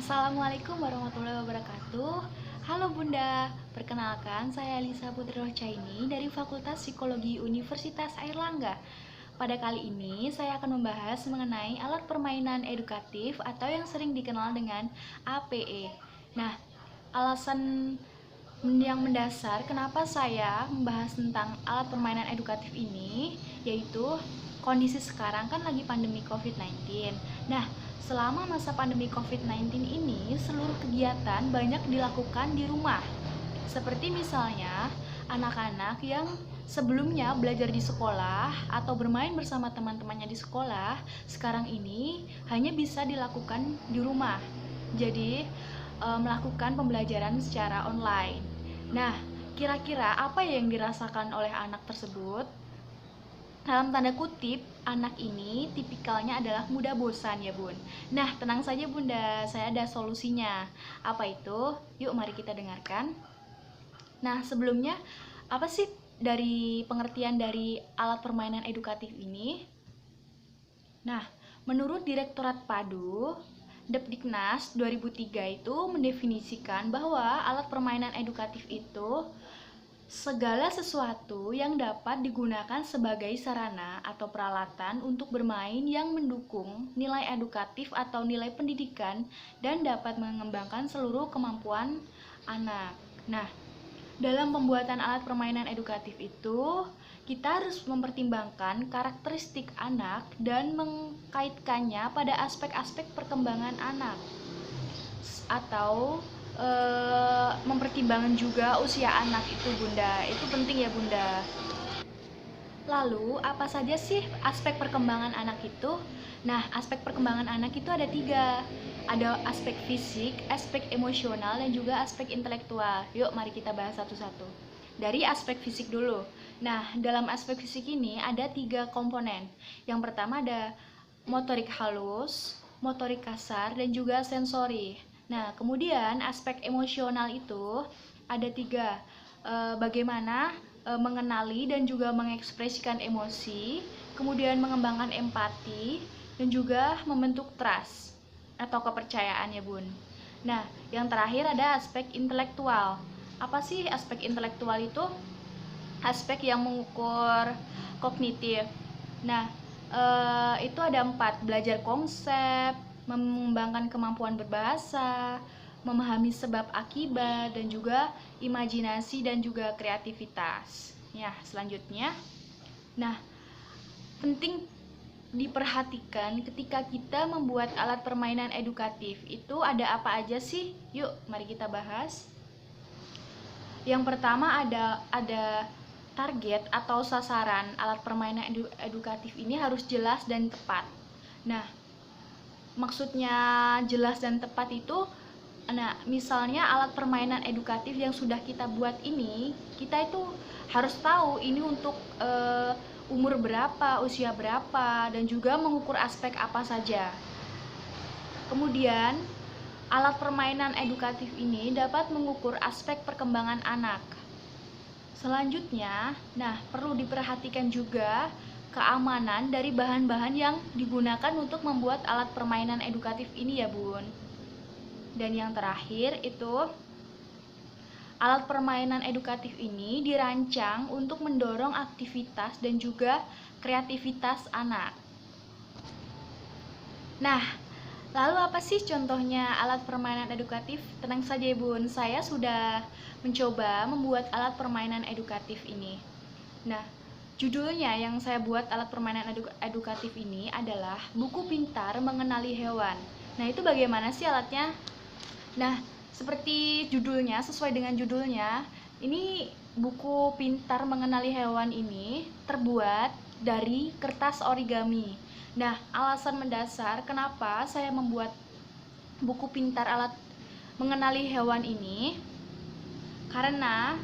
Assalamualaikum warahmatullahi wabarakatuh. Halo Bunda, perkenalkan saya Elisa Putri Rohcaini dari Fakultas Psikologi Universitas Airlangga. Pada kali ini saya akan membahas mengenai alat permainan edukatif atau yang sering dikenal dengan APE. Nah, alasan yang mendasar kenapa saya membahas tentang alat permainan edukatif ini yaitu kondisi sekarang kan lagi pandemi COVID-19. Nah, selama masa pandemi COVID-19 ini seluruh kegiatan banyak dilakukan di rumah. Seperti misalnya anak-anak yang sebelumnya belajar di sekolah atau bermain bersama teman-temannya di sekolah, sekarang ini hanya bisa dilakukan di rumah. Jadi melakukan pembelajaran secara online. Nah, kira-kira apa yang dirasakan oleh anak tersebut? Dalam tanda kutip, anak ini tipikalnya adalah mudah bosan ya bun. Nah, tenang saja bunda, saya ada solusinya. Apa itu? Yuk mari kita dengarkan. Nah, sebelumnya apa sih dari pengertian dari alat permainan edukatif ini? Nah, menurut Direktorat Padu Depdiknas 2003 itu mendefinisikan bahwa alat permainan edukatif itu segala sesuatu yang dapat digunakan sebagai sarana atau peralatan untuk bermain yang mendukung nilai edukatif atau nilai pendidikan dan dapat mengembangkan seluruh kemampuan anak. Nah, dalam pembuatan alat permainan edukatif itu, kita harus mempertimbangkan karakteristik anak dan mengkaitkannya pada aspek-aspek perkembangan anak atau mempertimbangkan juga usia anak itu bunda, itu penting ya bunda. Lalu apa saja sih aspek perkembangan anak itu? Nah, aspek perkembangan anak itu ada 3. Ada aspek fisik, aspek emosional, dan juga aspek intelektual. Yuk mari kita bahas satu-satu. Dari aspek fisik dulu. Nah, dalam aspek fisik ini ada 3 komponen. Yang pertama ada motorik halus, motorik kasar, dan juga sensori. Nah, kemudian aspek emosional itu ada 3. Bagaimana mengenali dan juga mengekspresikan emosi, kemudian mengembangkan empati, dan juga membentuk trust atau kepercayaan ya bun. Nah, yang terakhir ada aspek intelektual. Apa sih aspek intelektual itu? Aspek yang mengukur kognitif. Nah, itu ada 4, belajar konsep, mengembangkan kemampuan berbahasa, memahami sebab akibat, dan juga imajinasi dan juga kreativitas. Ya, selanjutnya. Nah, penting diperhatikan ketika kita membuat alat permainan edukatif itu ada apa aja sih? Yuk, mari kita bahas. Yang pertama ada target atau sasaran alat permainan edukatif ini harus jelas dan tepat. Nah, maksudnya jelas dan tepat itu, nah misalnya alat permainan edukatif yang sudah kita buat ini, kita itu harus tahu ini untuk umur berapa, usia berapa, dan juga mengukur aspek apa saja. Kemudian alat permainan edukatif ini dapat mengukur aspek perkembangan anak. Selanjutnya, nah perlu diperhatikan juga keamanan dari bahan-bahan yang digunakan untuk membuat alat permainan edukatif ini ya bun. Dan yang terakhir itu, alat permainan edukatif ini dirancang untuk mendorong aktivitas dan juga kreativitas anak. Nah, lalu apa sih contohnya alat permainan edukatif? Tenang saja ya bun, saya sudah mencoba membuat alat permainan edukatif ini. Nah, judulnya yang saya buat alat permainan edukatif ini adalah Buku Pintar Mengenali Hewan. Nah, itu bagaimana sih alatnya? Nah, seperti judulnya, sesuai dengan judulnya, ini buku pintar mengenali hewan ini terbuat dari kertas origami. Nah, alasan mendasar kenapa saya membuat buku pintar alat mengenali hewan ini, karena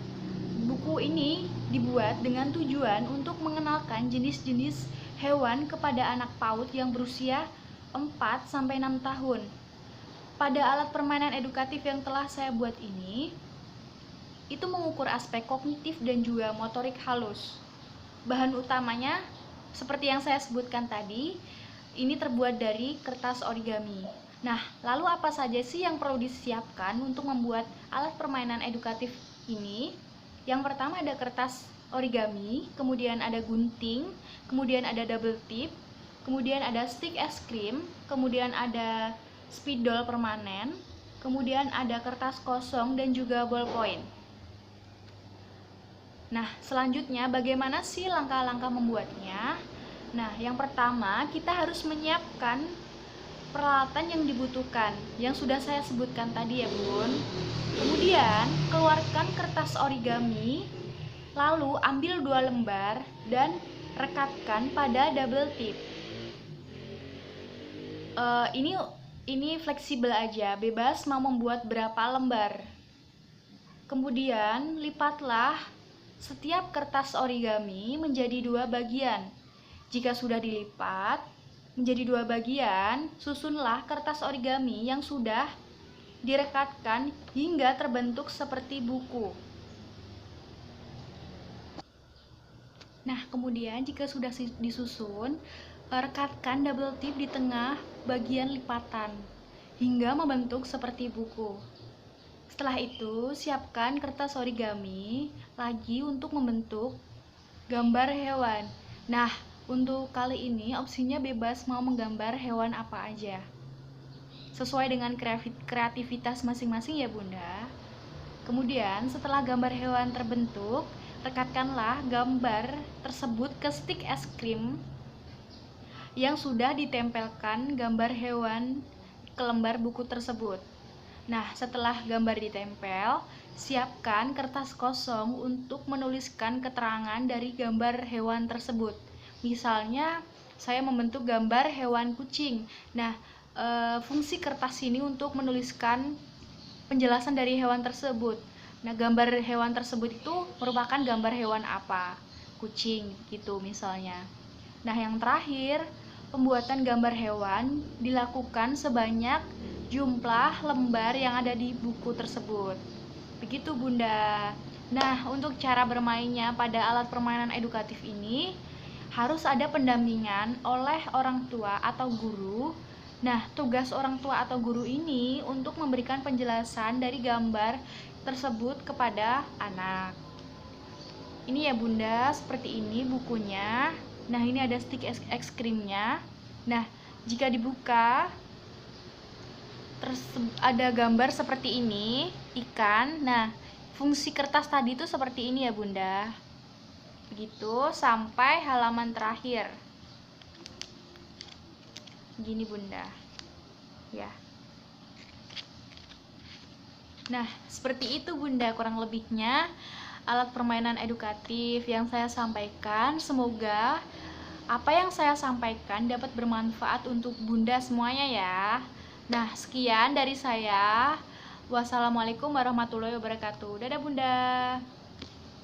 buku ini dibuat dengan tujuan untuk mengenalkan jenis-jenis hewan kepada anak PAUD yang berusia 4-6 tahun. Pada alat permainan edukatif yang telah saya buat ini, itu mengukur aspek kognitif dan juga motorik halus. Bahan utamanya, seperti yang saya sebutkan tadi, ini terbuat dari kertas origami. Nah, lalu apa saja sih yang perlu disiapkan untuk membuat alat permainan edukatif ini? Yang pertama ada kertas origami, kemudian ada gunting, kemudian ada double tip, kemudian ada stick es krim, kemudian ada spidol permanen, kemudian ada kertas kosong dan juga ballpoint. Nah, selanjutnya bagaimana sih langkah-langkah membuatnya? Nah, yang pertama kita harus menyiapkan peralatan yang dibutuhkan, yang sudah saya sebutkan tadi ya Bun. Kemudian, keluarkan kertas origami, lalu ambil 2 lembar dan rekatkan pada double tip. Ini fleksibel aja, bebas mau membuat berapa lembar. Kemudian, lipatlah setiap kertas origami menjadi 2 bagian. Jika sudah dilipat menjadi 2 bagian, susunlah kertas origami yang sudah direkatkan hingga terbentuk seperti buku. Nah, kemudian jika sudah disusun, rekatkan double tip di tengah bagian lipatan hingga membentuk seperti buku. Setelah itu, siapkan kertas origami lagi untuk membentuk gambar hewan. Nah, untuk kali ini opsinya bebas mau menggambar hewan apa aja, sesuai dengan kreativitas masing-masing ya Bunda. Kemudian setelah gambar hewan terbentuk, rekatkanlah gambar tersebut ke stick es krim yang sudah ditempelkan gambar hewan ke lembar buku tersebut. Nah, setelah gambar ditempel, siapkan kertas kosong untuk menuliskan keterangan dari gambar hewan tersebut. Misalnya, saya membentuk gambar hewan kucing. Nah, fungsi kertas ini untuk menuliskan penjelasan dari hewan tersebut. Nah, gambar hewan tersebut itu merupakan gambar hewan apa? Kucing, gitu misalnya. Nah, yang terakhir, pembuatan gambar hewan dilakukan sebanyak jumlah lembar yang ada di buku tersebut. Begitu Bunda. Nah, untuk cara bermainnya pada alat permainan edukatif ini harus ada pendampingan oleh orang tua atau guru. Nah, tugas orang tua atau guru ini untuk memberikan penjelasan dari gambar tersebut kepada anak. Ini ya Bunda, seperti ini bukunya. Nah, ini ada stick es krimnya. Nah, jika dibuka ada gambar seperti ini, ikan. Nah, fungsi kertas tadi itu seperti ini ya Bunda. Begitu sampai halaman terakhir. Gini Bunda. Ya. Nah, seperti itu Bunda kurang lebihnya alat permainan edukatif yang saya sampaikan. Semoga apa yang saya sampaikan dapat bermanfaat untuk Bunda semuanya ya. Nah, sekian dari saya. Wassalamualaikum warahmatullahi wabarakatuh. Dadah Bunda.